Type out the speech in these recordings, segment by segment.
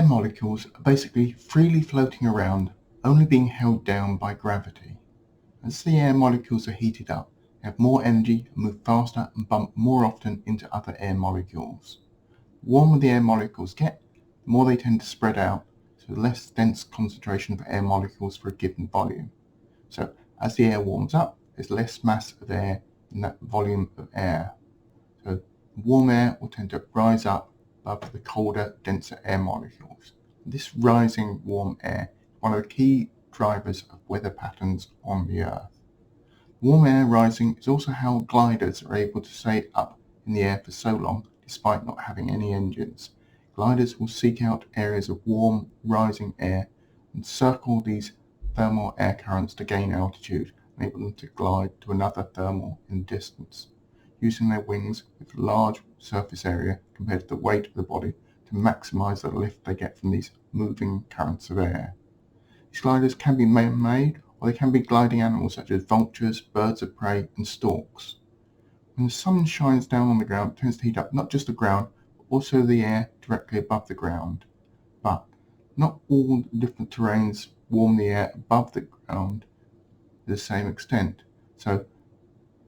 molecules are basically freely floating around, only being held down by gravity. As the air molecules are heated up, they have more energy and move faster and bump more often into other air molecules. The warmer the air molecules get, the more they tend to spread out, so the less dense concentration of air molecules for a given volume. So as the air warms up, there's less mass of air in that volume of air. So warm air will tend to rise up above the colder, denser air molecules. This rising warm air is one of the key drivers of weather patterns on the Earth. Warm air rising is also how gliders are able to stay up in the air for so long despite not having any engines. Gliders will seek out areas of warm, rising air and circle these thermal air currents to gain altitude, enable them to glide to another thermal in distance, using their wings with large surface area compared to the weight of the body to maximize the lift they get from these moving currents of air. These gliders can be man-made, or they can be gliding animals such as vultures, birds of prey, and storks. When the sun shines down on the ground, it tends to heat up not just the ground, but also the air directly above the ground. But not all different terrains warm the air above the ground to the same extent. So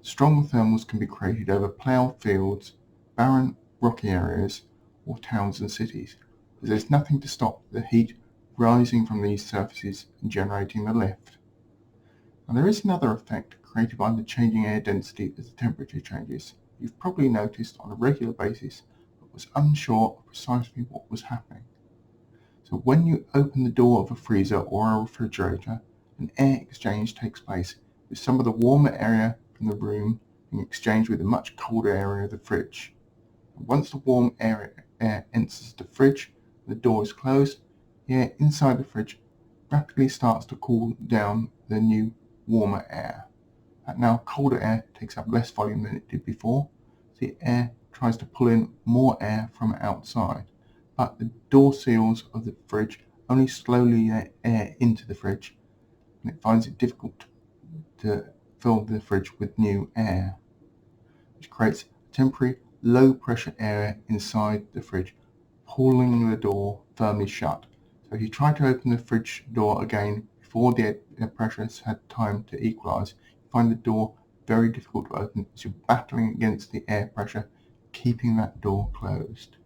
strong thermals can be created over ploughed fields, barren rocky areas, or towns and cities, because there's nothing to stop the heat rising from these surfaces and generating the lift. Now there is another effect created by the changing air density as the temperature changes. You've probably noticed on a regular basis, but was unsure of precisely what was happening. So when you open the door of a freezer or a refrigerator, an air exchange takes place, with some of the warmer area from the room being exchanged with the much colder area of the fridge. And once the warm air enters the fridge, the door is closed, the air inside the fridge rapidly starts to cool down the new warmer air. That now colder air takes up less volume than it did before, so the air tries to pull in more air from outside, but the door seals of the fridge only slowly let air into the fridge, and it finds it difficult to fill the fridge with new air, which creates a temporary low pressure area inside the fridge, pulling the door firmly shut. So if you try to open the fridge door again before the air pressure has had time to equalize, you find the door very difficult to open as you're battling against the air pressure, keeping that door closed.